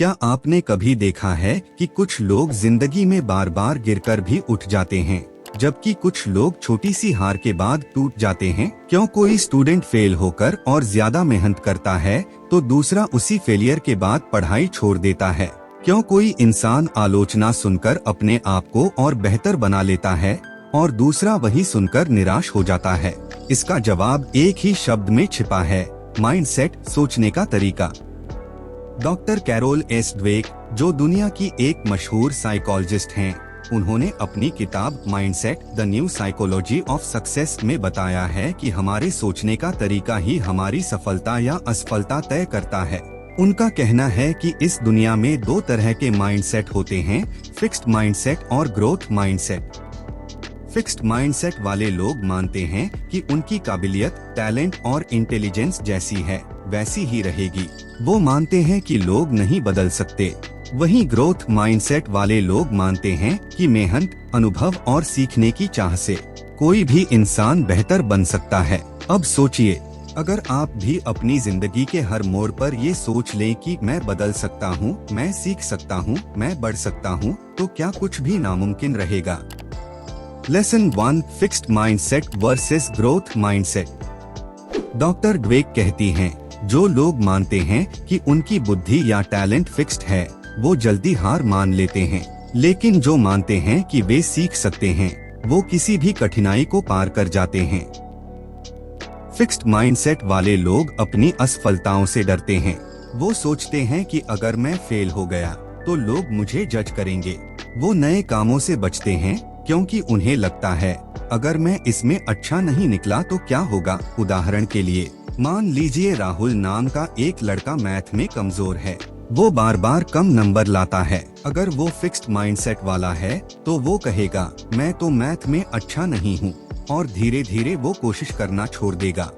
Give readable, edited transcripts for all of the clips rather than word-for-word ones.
क्या आपने कभी देखा है कि कुछ लोग जिंदगी में बार बार गिरकर भी उठ जाते हैं, जबकि कुछ लोग छोटी सी हार के बाद टूट जाते हैं? क्यों कोई स्टूडेंट फेल होकर और ज्यादा मेहनत करता है तो दूसरा उसी फेलियर के बाद पढ़ाई छोड़ देता है? क्यों कोई इंसान आलोचना सुनकर अपने आप को और बेहतर बना लेता है और दूसरा वही सुनकर निराश हो जाता है? इसका जवाब एक ही शब्द में छिपा है, माइंडसेट, सोचने का तरीका। डॉक्टर कैरोल एस ड्वेक, जो दुनिया की एक मशहूर साइकोलॉजिस्ट हैं, उन्होंने अपनी किताब mindset, the new psychology of success में बताया है कि हमारे सोचने का तरीका ही हमारी सफलता या असफलता तय करता है। उनका कहना है कि इस दुनिया में दो तरह के माइंडसेट होते हैं, फिक्स्ड माइंडसेट और ग्रोथ माइंडसेट। फिक्स्ड माइंडसेट वाले लोग मानते हैं कि उनकी काबिलियत, टैलेंट और इंटेलिजेंस जैसी है वैसी ही रहेगी। वो मानते हैं कि लोग नहीं बदल सकते। वहीं ग्रोथ माइंडसेट वाले लोग मानते हैं कि मेहनत, अनुभव और सीखने की चाह से कोई भी इंसान बेहतर बन सकता है। अब सोचिए, अगर आप भी अपनी जिंदगी के हर मोड़ पर ये सोच लें कि मैं बदल सकता हूँ, मैं सीख सकता हूँ, मैं बढ़ सकता हूँ, तो क्या कुछ भी नामुमकिन रहेगा? Lesson 1, fixed mindset versus growth mindset. Doctor Dweck कहती हैं, जो लोग मानते हैं कि उनकी बुद्धि या टैलेंट फिक्स्ड है, वो जल्दी हार मान लेते हैं, लेकिन जो मानते हैं कि वे सीख सकते हैं, वो किसी भी कठिनाई को पार कर जाते हैं। फिक्स्ड माइंडसेट वाले लोग अपनी असफलताओं से डरते हैं। वो सोचते हैं कि अगर मैं फेल हो गया तो लोग मुझे जज करेंगे। वो नए कामों से बचते हैं क्योंकि उन्हें लगता है, अगर मैं इसमें अच्छा नहीं निकला तो क्या होगा? उदाहरण के लिए, मान लीजिए राहुल नाम का एक लड़का मैथ में कमजोर है। वो बार बार कम नंबर लाता है। अगर वो फिक्स्ड माइंडसेट वाला है तो वो कहेगा, मैं तो मैथ में अच्छा नहीं हूँ, और धीरे धीरे वो कोशिश करना छोड़ देगा।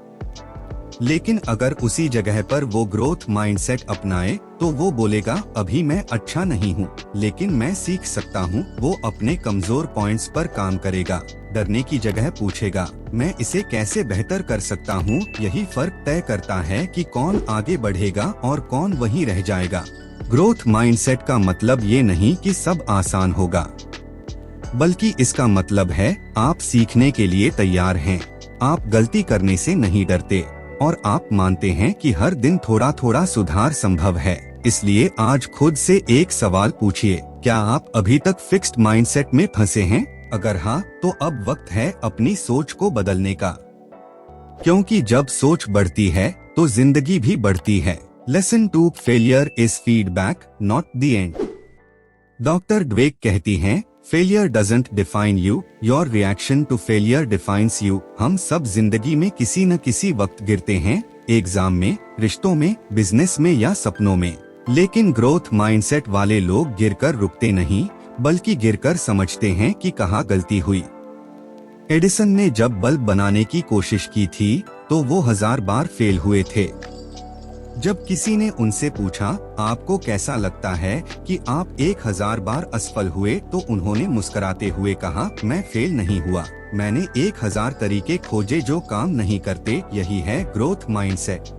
लेकिन अगर उसी जगह पर वो ग्रोथ माइंडसेट अपनाए तो वो बोलेगा, अभी मैं अच्छा नहीं हूँ, लेकिन मैं सीख सकता हूँ। वो अपने कमजोर पॉइंट्स पर काम करेगा, डरने की जगह पूछेगा, मैं इसे कैसे बेहतर कर सकता हूँ। यही फर्क तय करता है कि कौन आगे बढ़ेगा और कौन वहीं रह जाएगा। ग्रोथ माइंडसेट का मतलब ये नहीं कि सब आसान होगा, बल्कि इसका मतलब है आप सीखने के लिए तैयार हैं, आप गलती करने से नहीं डरते, और आप मानते हैं कि हर दिन थोड़ा थोड़ा सुधार संभव है। इसलिए आज खुद से एक सवाल पूछिए, क्या आप अभी तक फिक्स्ड माइंडसेट में फंसे हैं? अगर हाँ, तो अब वक्त है अपनी सोच को बदलने का, क्योंकि जब सोच बढ़ती है तो जिंदगी भी बढ़ती है। Lesson 2, failure is feedback, not the end. Doctor Dweck कहती हैं, failure doesn't define you, your reaction to failure defines you. हम सब जिंदगी में किसी न किसी वक्त गिरते हैं, एग्जाम में, रिश्तों में, बिजनेस में या सपनों में। लेकिन ग्रोथ माइंडसेट वाले लोग गिरकर रुकते नहीं, बल्कि गिरकर समझते हैं कि कहाँ गलती हुई। एडिसन ने जब बल्ब बनाने की कोशिश की थी तो वो 1000 बार फेल हुए थे। जब किसी ने उनसे पूछा, आपको कैसा लगता है कि आप 1000 बार असफल हुए, तो उन्होंने मुस्कुराते हुए कहा, मैं फेल नहीं हुआ, मैंने 1000 तरीके खोजे जो काम नहीं करते। यही है ग्रोथ माइंडसेट।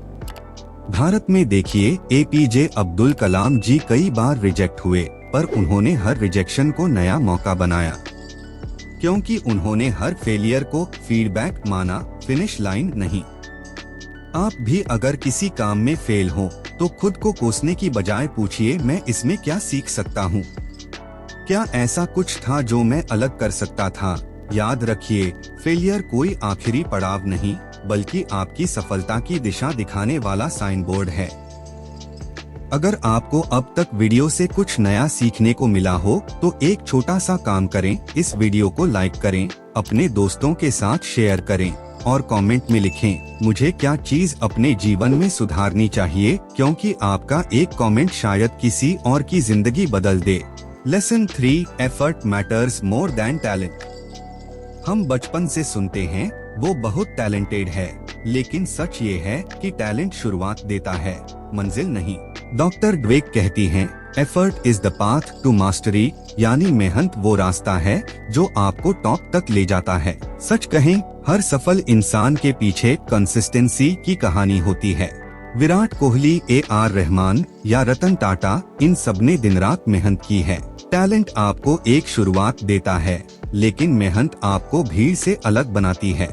भारत में देखिए, APJ अब्दुल कलाम जी कई बार रिजेक्ट हुए, पर उन्होंने हर रिजेक्शन को नया मौका बनाया, क्योंकि उन्होंने हर फेलियर को फीडबैक माना, फिनिश लाइन नहीं। आप भी अगर किसी काम में फेल हो तो खुद को कोसने की बजाय पूछिए, मैं इसमें क्या सीख सकता हूँ? क्या ऐसा कुछ था जो मैं अलग कर सकता था? याद रखिए, फेलियर कोई आखिरी पड़ाव नहीं, बल्कि आपकी सफलता की दिशा दिखाने वाला साइन बोर्ड है। अगर आपको अब तक वीडियो से कुछ नया सीखने को मिला हो तो एक छोटा सा काम करें, इस वीडियो को लाइक करें, अपने दोस्तों के साथ शेयर करें और कमेंट में लिखें, मुझे क्या चीज अपने जीवन में सुधारनी चाहिए, क्योंकि आपका एक कमेंट शायद किसी और की जिंदगी बदल दे। Lesson 3, effort matters more than talent. हम बचपन से सुनते हैं, वो बहुत टैलेंटेड है, लेकिन सच ये है कि टैलेंट शुरुआत देता है, मंजिल नहीं। डॉक्टर ड्वेक कहती हैं, effort is the path to mastery, यानी मेहनत वो रास्ता है जो आपको टॉप तक ले जाता है। सच कहें, हर सफल इंसान के पीछे कंसिस्टेंसी की कहानी होती है। विराट कोहली, AR रहमान या रतन टाटा, इन सबने दिन रात मेहनत की है। टैलेंट आपको एक शुरुआत देता है, लेकिन मेहनत आपको भीड़ से अलग बनाती है।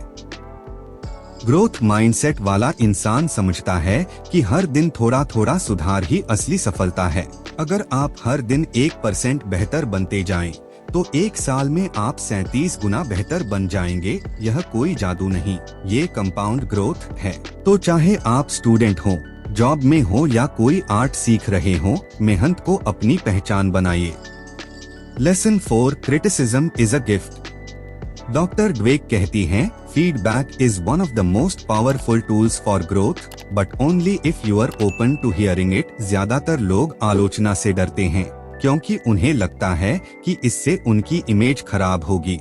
ग्रोथ माइंडसेट वाला इंसान समझता है कि हर दिन थोड़ा थोड़ा सुधार ही असली सफलता है। अगर आप हर दिन 1% बेहतर बनते जाएं, तो एक साल में आप 37 गुना बेहतर बन जाएंगे। यह कोई जादू नहीं, ये कंपाउंड ग्रोथ है। तो चाहे आप स्टूडेंट हो, जॉब में हो या कोई आर्ट सीख रहे हो, मेहनत को अपनी पहचान बनाइए। Lesson 4, criticism is a gift. Doctor Dweck कहती हैं, feedback is one of the most powerful tools for growth, but only if you are open to hearing it. ज्यादातर लोग आलोचना से डरते हैं क्योंकि उन्हें लगता है कि इससे उनकी इमेज खराब होगी।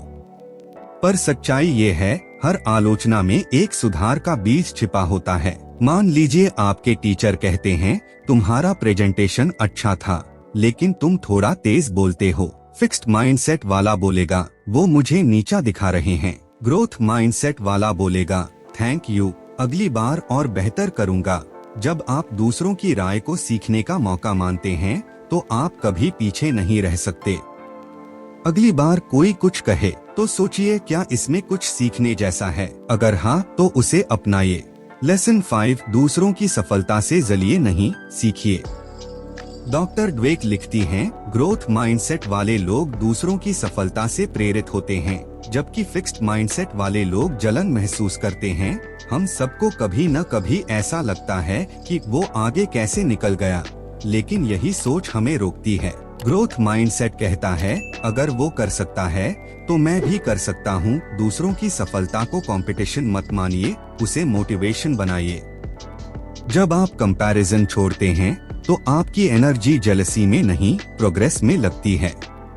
पर सच्चाई ये है, हर आलोचना में एक सुधार का बीज छिपा होता है। मान लीजिए आपके टीचर कहते हैं, तुम्हारा प्रेजेंटेशन अच्छा था, लेकिन तुम थोड़ा तेज बोलते हो। फिक्स्ड माइंडसेट वाला बोलेगा, वो मुझे नीचा दिखा रहे हैं। ग्रोथ माइंडसेट वाला बोलेगा, थैंक यू, अगली बार और बेहतर करूंगा। जब आप दूसरों की राय को सीखने का मौका मानते हैं, तो आप कभी पीछे नहीं रह सकते। अगली बार कोई कुछ कहे तो सोचिए, क्या इसमें कुछ सीखने जैसा है? अगर हाँ, तो उसे अपनाइए। लेसन 5, दूसरों की सफलता से जलिए नहीं, सीखिए। डॉक्टर ड्वेक लिखती हैं, ग्रोथ माइंडसेट वाले लोग दूसरों की सफलता से प्रेरित होते हैं, जबकि फिक्स्ड माइंडसेट वाले लोग जलन महसूस करते हैं। हम सबको कभी न कभी ऐसा लगता है कि वो आगे कैसे निकल गया, लेकिन यही सोच हमें रोकती है। ग्रोथ माइंडसेट कहता है, अगर वो कर सकता है तो मैं भी कर सकता हूँ। दूसरों की सफलता को कंपटीशन मत मानिए, उसे मोटिवेशन बनाइए। जब आप कंपैरिजन छोड़ते हैं, तो आपकी एनर्जी जेलसी में नहीं, प्रोग्रेस में लगती है।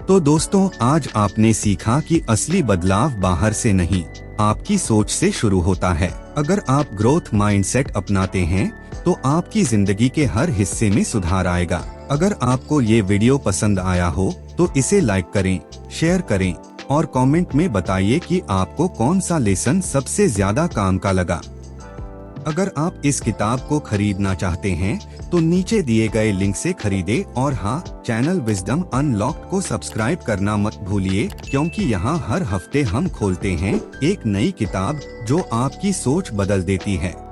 तो दोस्तों, आज आपने सीखा कि असली बदलाव बाहर से नहीं, आपकी सोच से शुरू होता है। अगर आप ग्रोथ माइंडसेट अपनाते हैं, तो आपकी जिंदगी के हर हिस्से में सुधार आएगा। अगर आपको ये वीडियो पसंद आया हो, तो इसे लाइक करें, शेयर करें और कमेंट में बताइए कि आपको कौन सा लेसन सबसे ज्यादा काम का लगा। अगर आप इस किताब को खरीदना चाहते हैं, तो नीचे दिए गए लिंक से खरीदें। और हाँ, चैनल विजडम अनलॉक्ड को सब्सक्राइब करना मत भूलिए, क्योंकि यहाँ हर हफ्ते हम खोलते हैं एक नई किताब जो आपकी सोच बदल देती है।